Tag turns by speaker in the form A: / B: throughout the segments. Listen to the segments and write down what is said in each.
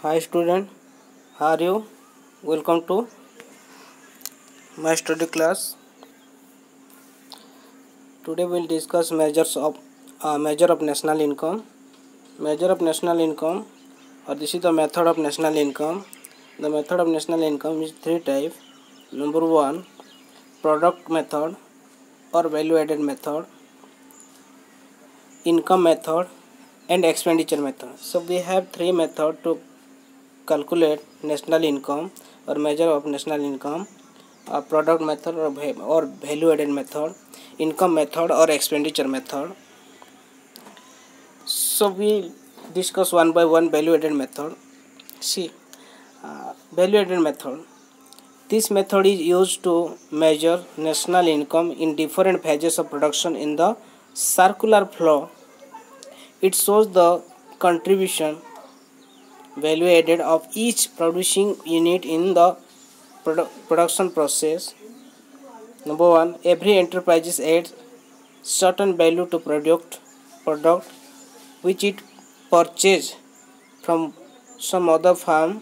A: Hi student, how are you? Welcome to my study class. Today we'll discuss measure of national income. Measure of national income, or this is the method of national income. The method of national income is three types. Number one, product method or value added method, income method, and expenditure method. So we have three methods to calculate national income or measure of national income: product method or value added method, income method or expenditure method. So we discuss one by one value added method. See, value added method. This method is used to measure national income in different phases of production in the circular flow. It shows the contribution value added of each producing unit in the production process. Number one, every enterprise adds certain value to product which it purchases from some other firm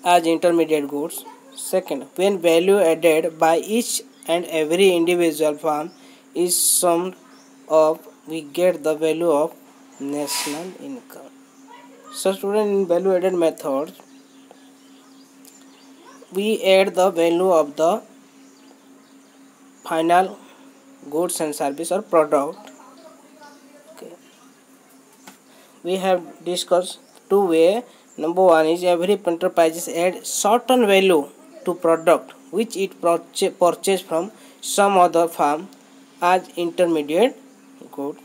A: as intermediate goods. Second, when value added by each and every individual firm is summed up, we get the value of national income. So student, in value added method, we add the value of the final goods and service or product. Okay. We have discussed two way. Number one is every enterprise add certain value to product which it purchase from some other firm as intermediate good.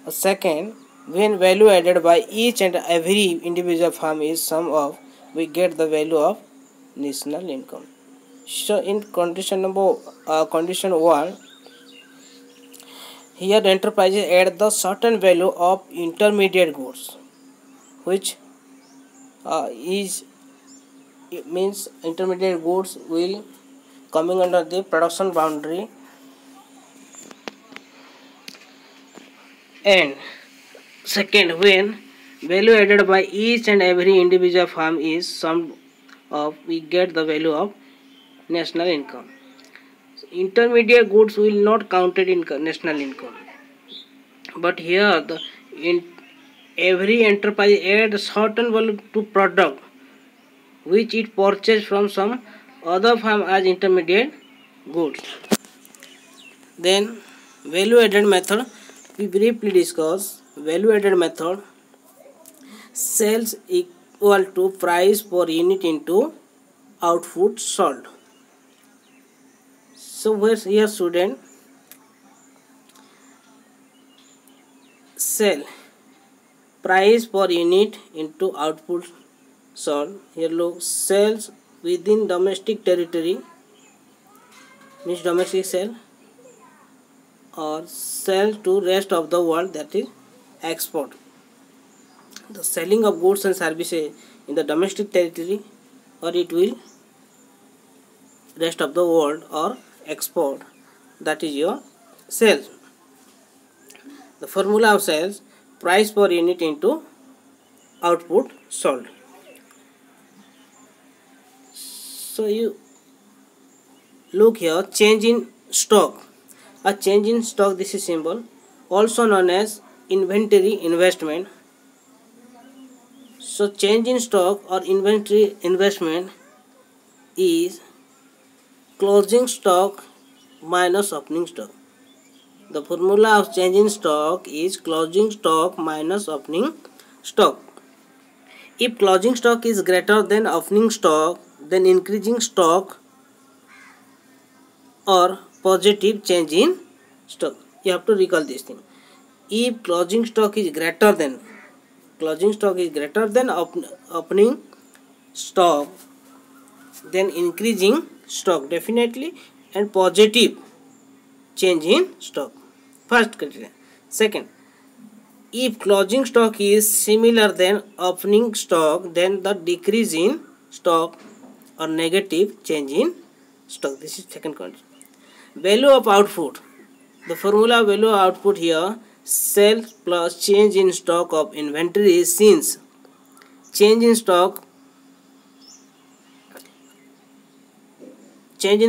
A: Second, when value added by each and every individual firm is sum of, we get the value of national income. So in condition one, here the enterprises add the certain value of intermediate goods, which means intermediate goods will coming under the production boundary. And second, when value added by each and every individual firm is summed up, we get the value of national income. Intermediate goods will not counted in national income, but here in every enterprise add certain value to product which it purchased from some other firm as intermediate goods. Then value added method, we briefly discuss. Value added method, sales equal to price per unit into output sold. So where's here student, sell price per unit into output sold. Here look, sales within domestic territory means domestic sale, or sell to rest of the world, that is export. The selling of goods and services in the domestic territory, or it will rest of the world, or export, that is your sales. The formula of sales, price per unit into output sold. So you look here, change in stock. A change in stock, this is symbol, also known as inventory investment. So change in stock or inventory investment is closing stock minus opening stock. The formula of change in stock is closing stock minus opening stock. If closing stock is greater than opening stock, then increasing stock or positive change in stock. You have to recall this thing. If closing stock is greater than opening stock, then increasing stock definitely, and positive change in stock. First criteria. Second, if closing stock is similar than opening stock, then the decrease in stock or negative change in stock. This is second condition. Value of output. The formula of value of output here, sales plus change in stock of inventory, since change in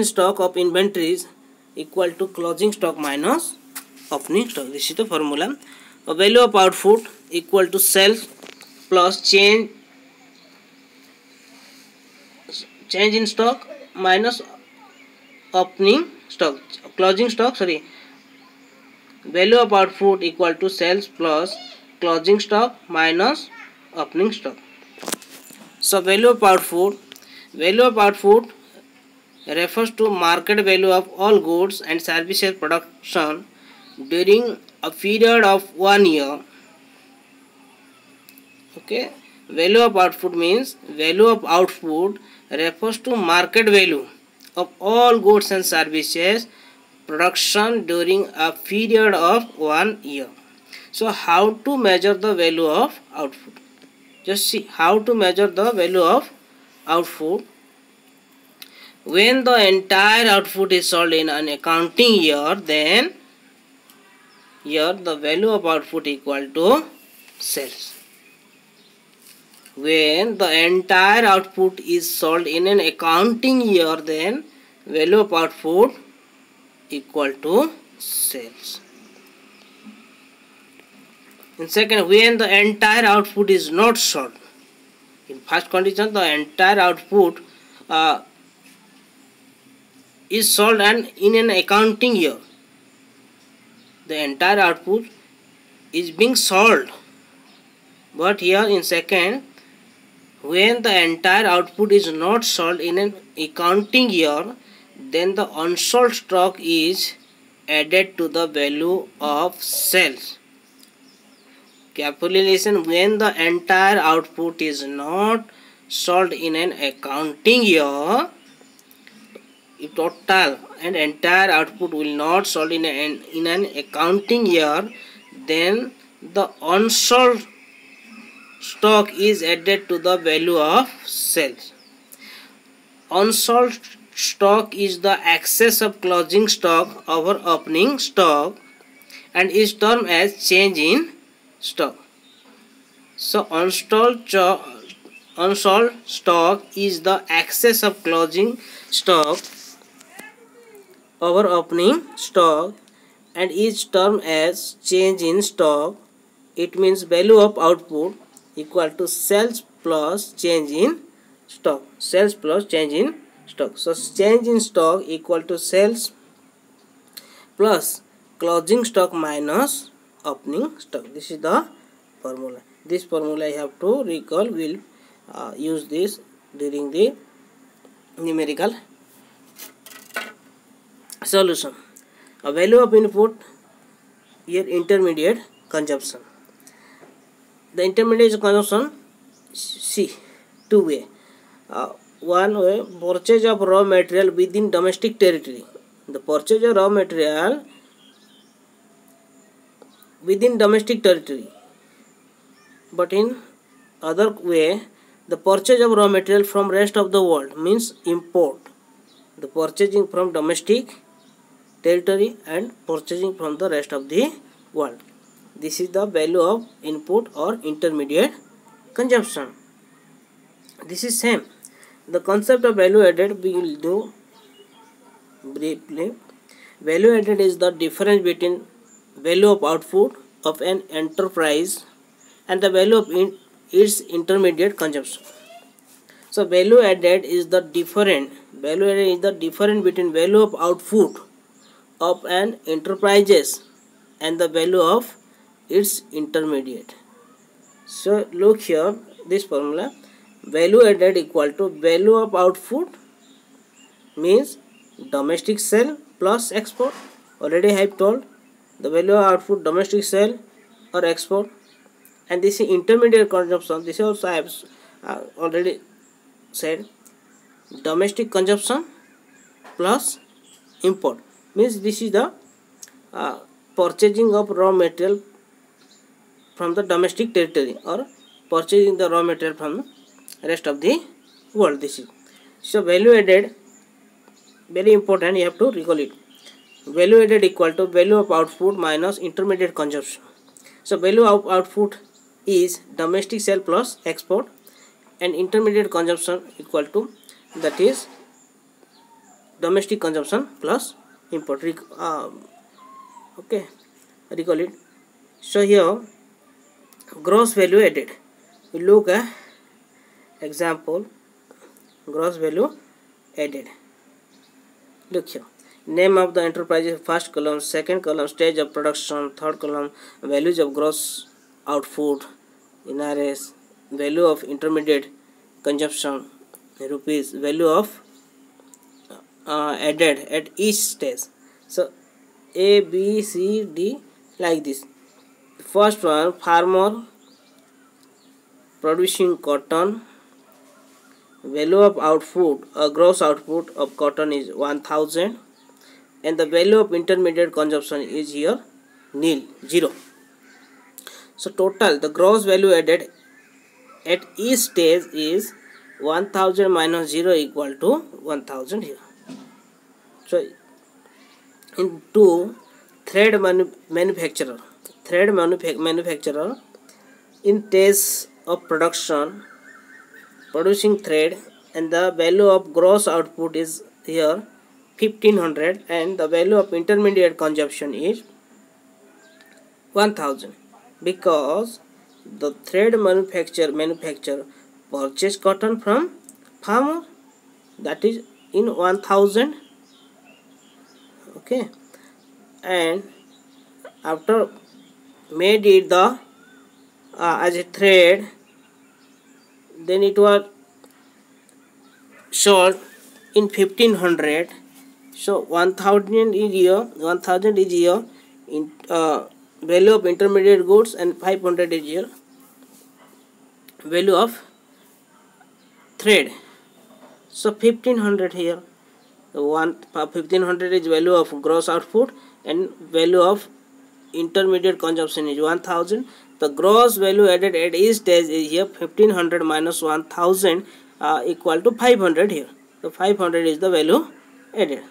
A: stock of inventories equal to closing stock minus opening stock. This is the formula. A value of output equal to sales plus change in stock minus opening stock, closing stock, sorry. Value of output equal to sales plus closing stock minus opening stock. So value of output refers to market value of all goods and services production during a period of 1 year. Okay, value of output means value of output refers to market value of all goods and services production during a period of 1 year. So how to measure the value of output? Just see how to measure the value of output. When the entire output is sold in an accounting year, then here the value of output equal to sales. When the entire output is sold in an accounting year, then value of output equal to sales. In second, when the entire output is not sold. In first condition, the entire output is sold and in an accounting year. The entire output is being sold. But here in second, when the entire output is not sold in an accounting year, then the unsold stock is added to the value of sales. Carefully listen. When the entire output is not sold in an accounting year, if total and entire output will not sold in an accounting year, then the unsold stock is added to the value of sales. Unsold stock is the excess of closing stock over opening stock and is termed as change in stock. So unsold stock is the excess of closing stock over opening stock and is termed as change in stock. It means value of output equal to sales plus change in stock. Sales plus change in stock. So change in stock equal to sales plus closing stock minus opening stock. This is the formula. This formula I have to recall. We'll use this during the numerical solution. A value of input, here intermediate consumption. The intermediate consumption, see, two way. One way, purchase of raw material within domestic territory. The purchase of raw material within domestic territory. But in other way, the purchase of raw material from rest of the world means import. The purchasing from domestic territory and purchasing from the rest of the world. This is the value of input or intermediate consumption. This is same. The concept of value added we will do briefly. Value added is the difference between value of output of an enterprise and the value of its intermediate consumption. So value added is the difference between value of output of an enterprise and the value of its intermediate. So look here, this formula, value added equal to value of output means domestic sale plus export. Already I have told the value of output domestic sale or export, and this is intermediate consumption. This also I have already said, domestic consumption plus import means this is the purchasing of raw material from the domestic territory or purchasing the raw material from rest of the world. This is so value added, very important, you have to recall it. Value added equal to value of output minus intermediate consumption. So value of output is domestic sale plus export, and intermediate consumption equal to, that is domestic consumption plus import. Okay, recall it. So here gross value added, we look at example. Gross value added, look here, name of the enterprise, first column, second column stage of production, third column values of gross output in RS, value of intermediate consumption rupees, value of added at each stage. So A, B, C, D, like this. First one, farmer producing cotton, value of output, gross output of cotton is 1000, and the value of intermediate consumption is here nil, 0. So total, the gross value added at each stage is 1000 minus 0 equal to 1000 here. So in two, thread manufacturer in days of production producing thread, and the value of gross output is here 1500, and the value of intermediate consumption is 1000, because the thread manufacturer purchase cotton from farmer, that is in 1000. Okay, and after made it the as a thread, then it was sold in 1500. So 1000 is here in value of intermediate goods, and 500 is here value of thread. So 1500 here, 1500 is value of gross output, and value of intermediate consumption is 1000. The gross value added at each stage is here 1500 minus 1000 equal to 500 here. So 500 is the value added.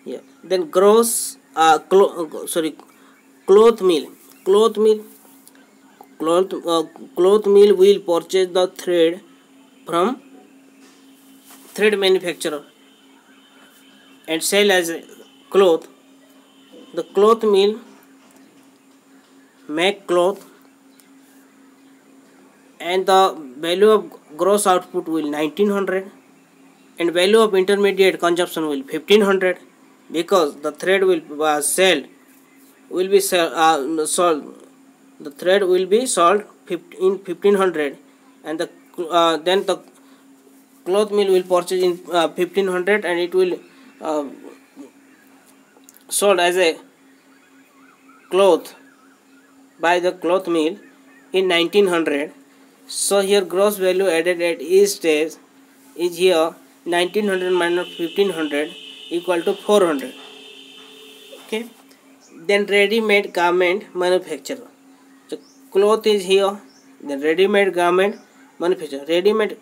A: Yeah. Then gross cloth mill will purchase the thread from thread manufacturer and sell as a cloth. The cloth mill make cloth, and the value of gross output will 1900, and value of intermediate consumption will 1500, because the thread will sold. The thread will be sold in 1500, and then the cloth mill will purchase in 1500, and it will sold as a cloth by the cloth mill in 1900. So here gross value added at each stage is here 1900 minus 1500 equal to 400. Okay. Then ready-made garment manufacturer. So cloth is here. Then ready-made garment manufacturer. Ready-made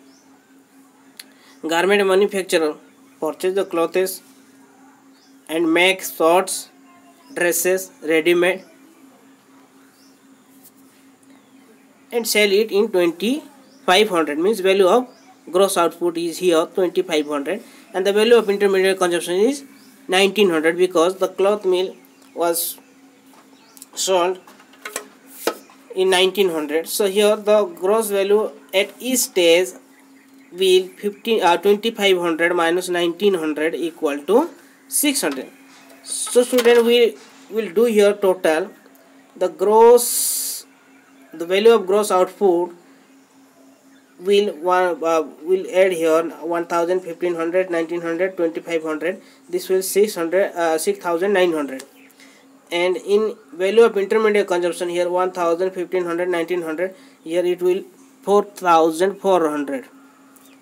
A: garment manufacturer purchase the clothes and make shorts, dresses ready-made and sell it in 2500, means value of gross output is here 2500, and the value of intermediate consumption is 1900, because the cloth mill was sold in 1900. So here the gross value at each stage will 2500 minus 1900 equal to 600. So student, we will do here total. The value of gross output will add here 1000, 1500, 1900, 2500. This will 6900. And in value of intermediate consumption here 1000, 1500, 1900, here it will 4400,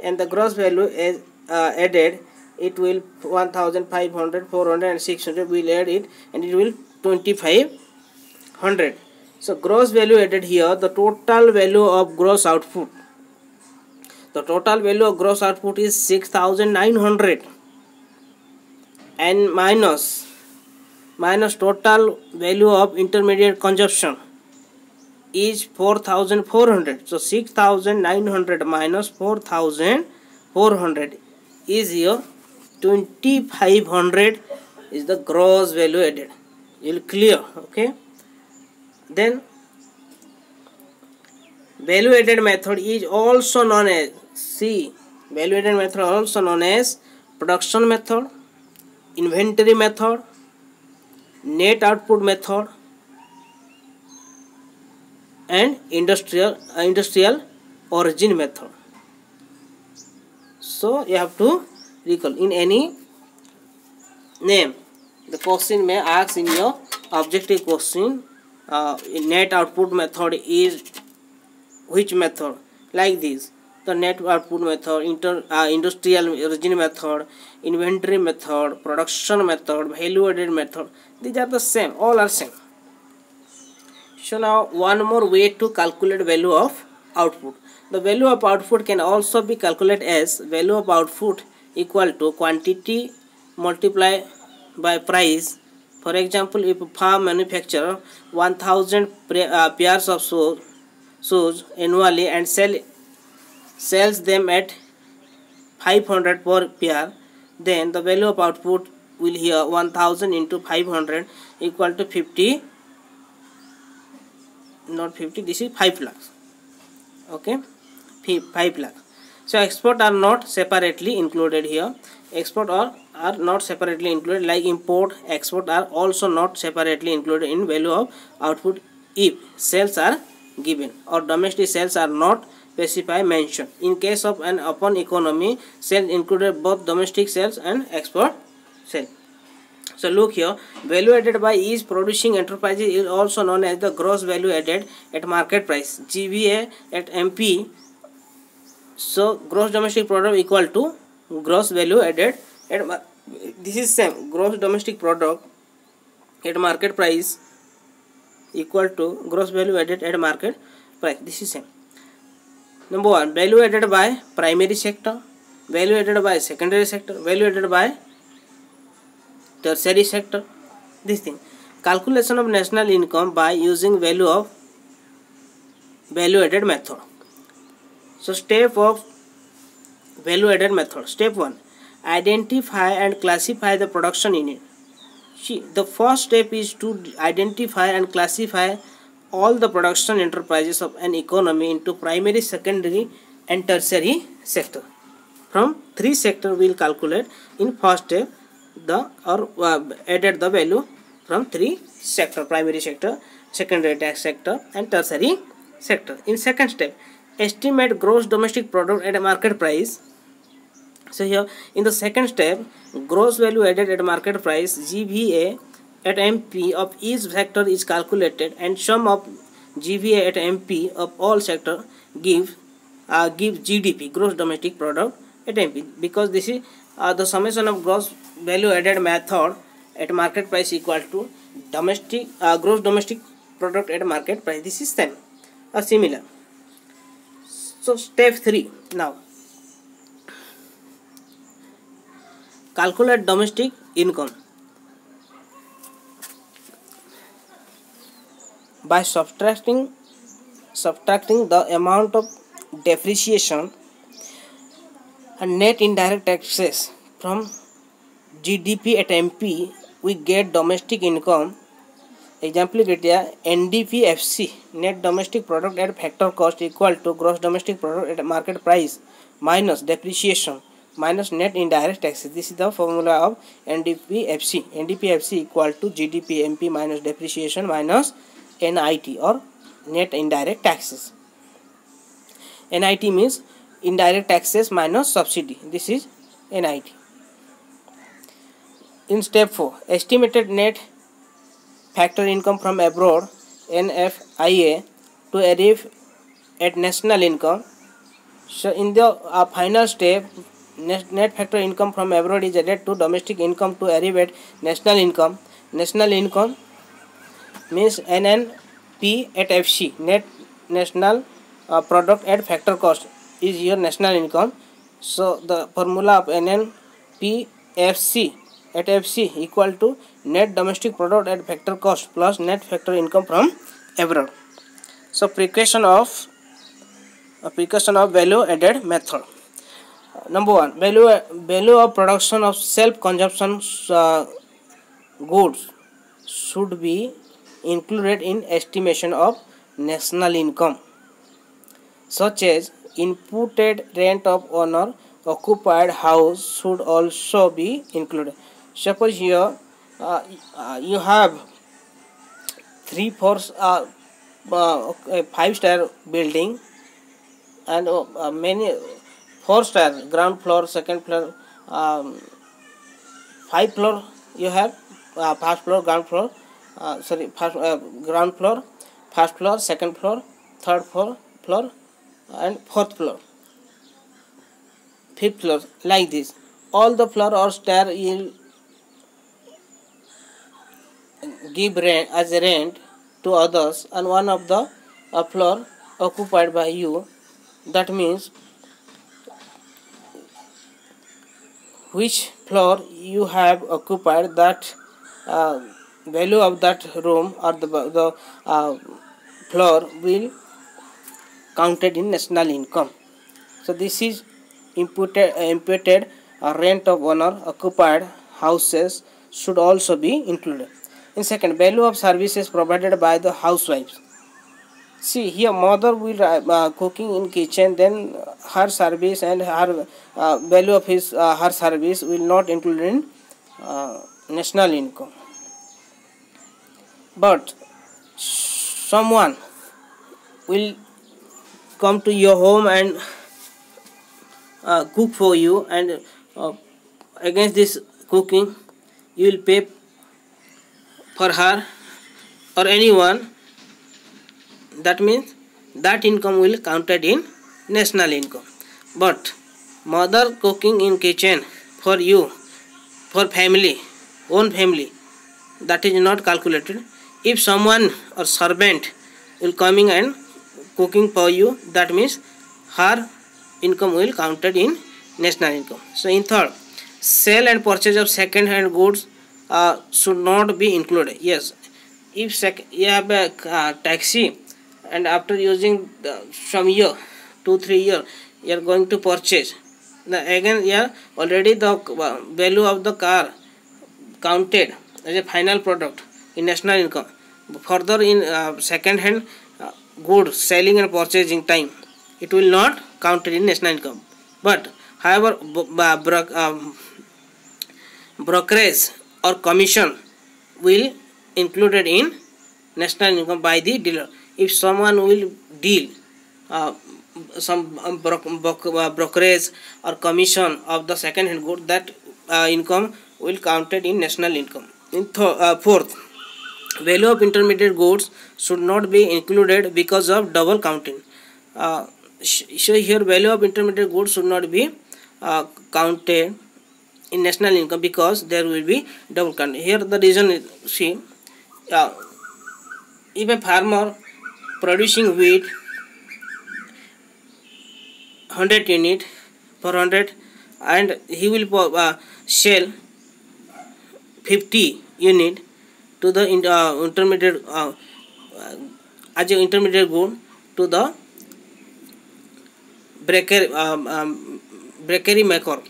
A: and the gross value is added, it will 1500, 400 and 600 will add it, and it will 2500. So gross value added here, the total value of gross output. The total value of gross output is 6900, and minus total value of intermediate consumption. is 4,400. So 6,900 minus 4,400 is your 2,500 is the gross value added. You'll clear, okay? Then value added method is also known as value added method also known as production method, inventory method, net output method, and industrial origin method. So you have to recall in any name. The question may ask in your objective question, net output method is which method? Like this, the net output method, industrial origin method, inventory method, production method, value added method. These are the same, all are same. So now one more way to calculate value of output. The value of output can also be calculated as value of output equal to quantity multiplied by price. For example, if a farm manufacture 1,000 pairs of shoes annually and sells them at 500 per pair, then the value of output will here 1,000 into 500 equal to 50. Not 50, this is 5 lakhs. Okay, 5 lakhs. So export are not separately included here. Export are not separately included, like import, export are also not separately included in value of output if sales are given or domestic sales are not specified mentioned. In case of an open economy, sales included both domestic sales and export sales. So look here, value added by each producing enterprises is also known as the gross value added at market price, GVA at MP. So gross domestic product equal to gross value added at this is same, gross domestic product at market price equal to gross value added at market price. This is same. Number 1, value added by primary sector, value added by secondary sector, value added by tertiary sector. This thing, calculation of national income by using value added method. So step of value added method. Step 1, identify and classify the production unit. See, the first step is to identify and classify all the production enterprises of an economy into primary, secondary and tertiary sector. From 3 sectors we will calculate in first step added the value from 3 sector: primary sector, secondary tax sector and tertiary sector. In second step, estimate gross domestic product at a market price. So here in the second step, gross value added at market price, GVA at MP of each sector is calculated and sum of GVA at MP of all sector give GDP, gross domestic product at MP, because this is the summation of gross value added method at market price equal to domestic gross domestic product at market price. This is same or similar. So step 3 now, calculate domestic income by subtracting the amount of depreciation and net indirect taxes from GDP at MP. We get domestic income. Example NDPFC, net domestic product at factor cost equal to gross domestic product at market price minus depreciation minus net indirect taxes. This is the formula of NDPFC. NDPFC equal to GDP MP minus depreciation minus NIT or net indirect taxes. NIT means indirect taxes minus subsidy. This is NIT. In step 4, estimated net factor income from abroad, NFIA, to arrive at national income. So in the final step, net factor income from abroad is added to domestic income to arrive at national income. National income means NNP at FC, net national product at factor cost is your national income. So the formula of NNPFC at FC equal to net domestic product at factor cost plus net factor income from abroad. So precaution of value added method. Number one, value of production of self consumption goods should be included in estimation of national income, such as imputed rent of owner occupied house should also be included. Suppose here you have three four a 5-star building and many 4-star ground floor, second floor, 5 floor you have, first floor, ground floor, first ground floor, first floor, second floor, third floor and fourth floor, fifth floor, like this. All the floor or stair will give rent as a rent to others, and one of the floor occupied by you. That means which floor you have occupied, that value of that room or the floor will counted in national income. So this is imputed rent of owner occupied houses should also be included. In second, value of services provided by the housewives. See here, mother will cooking in kitchen, then her service and her value of her service will not include in national income. But someone will come to your home and cook for you, and against this cooking you will pay for her or anyone. That means that income will counted in national income. But mother cooking in kitchen for you, for family, own family, that is not calculated. If someone or servant will coming and cooking for you, that means her income will counted in national income. So in third, sale and purchase of second hand goods should not be included. Yes, if you have a taxi and after using some year, 2-3 year, you are going to purchase, again already the value of the car counted as a final product in national income. Further in second hand goods selling and purchasing time, it will not counted in national income. But however, brokerage or commission will included in national income by the dealer. If someone will deal some brokerage or commission of the second hand good, that income will counted in national income. In fourth, value of intermediate goods should not be included because of double counting. So here value of intermediate goods should not be counted in national income because there will be double counting. Here the reason is, see, if a farmer producing wheat 100 unit per 100 and he will sell 50 unit to the intermediate as an intermediate good to the bakery maker.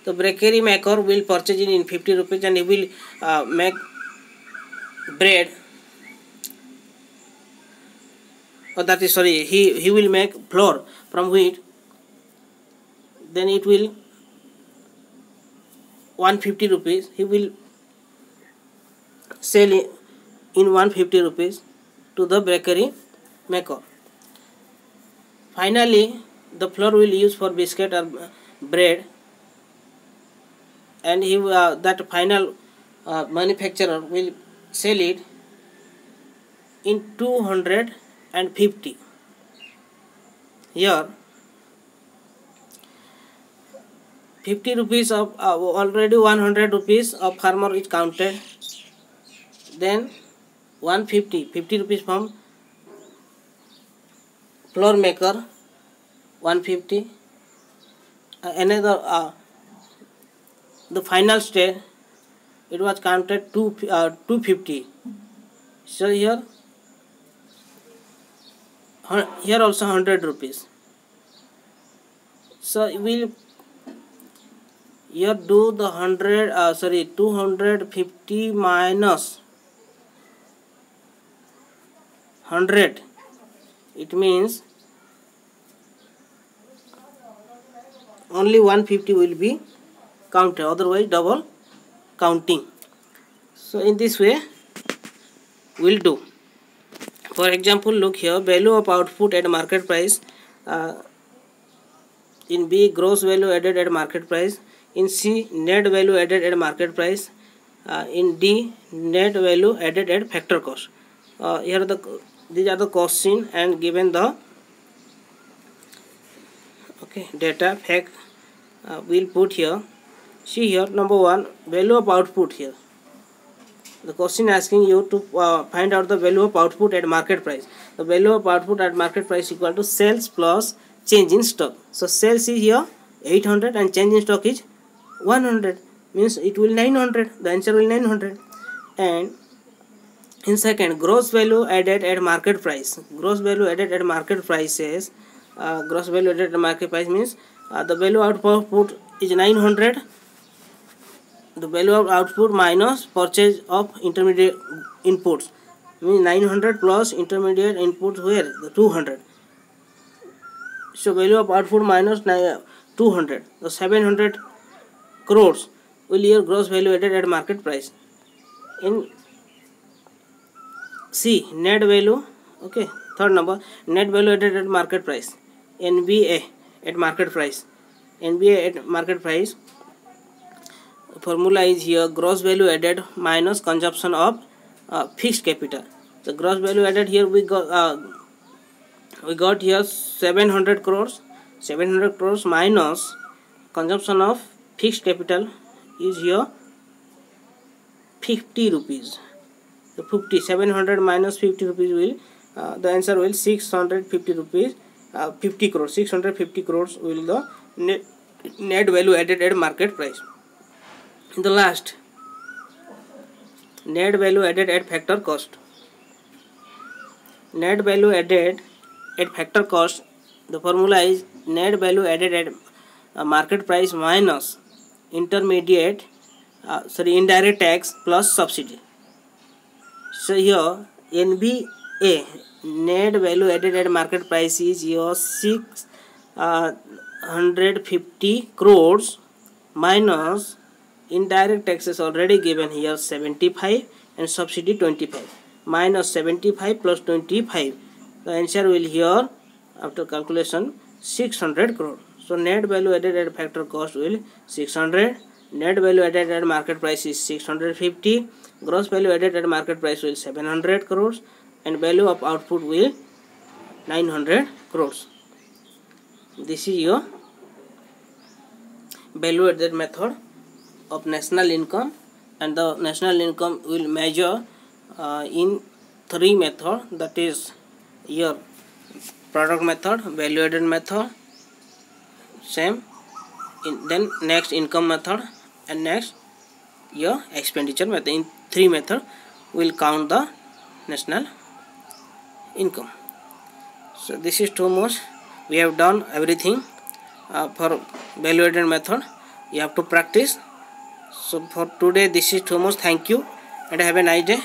A: The bakery maker will purchase it in 50 rupees and he will make bread, or that is sorry, he will make flour from wheat. Then it will 150 rupees. He will sell it in 150 rupees to the bakery maker. Finally, the flour will use for biscuit or bread, and he that final manufacturer will sell it in 250. Here 50 rupees of already 100 rupees of farmer is counted. Then 50 rupees from flour maker, 150. Another the final stage it was counted 250. So here here also 100 rupees. So we'll here do the 250 minus 100. It means only 150 will be counted, otherwise double counting. So in this way we'll do. For example, look here, value of output at market price. In B, gross value added at market price. In C, net value added at market price. In D, net value added at factor cost. Here these are the question and given the data fact. We'll put here. See here, number 1, value of output. Here the question asking you to find out the value of output at market price. The value of output at market price equal to sales plus change in stock. So sales is here 800 and change in stock is 100, means it will 900. The answer will 900. And in second, gross value added at market price. Gross value added at market price is gross value added at market price means the value of output is 900. The value of output minus purchase of intermediate inputs, means 900 plus intermediate inputs where the 200. So value of output minus 200, the 700 crores will your gross value added at market price. In C, net value, third number, net value added at market price. NBA at market price. NBA at market price formula is here gross value added minus consumption of fixed capital. The gross value added here we got here 700 crores. 700 crores minus consumption of fixed capital is here 50 rupees. The 700 minus 50 rupees will the answer will 650 rupees. 50 crores. 650 crores will the net value added at market price. In the last, net value added at factor cost. Net value added at factor cost, the formula is net value added at market price minus indirect tax plus subsidy. So here NBA net value added at market price is your 650 crores minus indirect taxes already given here 75 and subsidy 25, minus 75 plus 25. The answer will here after calculation 600 crore. So net value added at factor cost will 600, net value added at market price is 650, gross value added at market price will 700 crores and value of output will 900 crores. This is your value added method of national income, and the national income will measure in 3 methods, that is your product method, value added method, same, then next income method, and next your expenditure method. In 3 methods will count the national income. So this is too much. We have done everything for value added method. You have to practice. So for today this is too much. Thank you and have a nice day.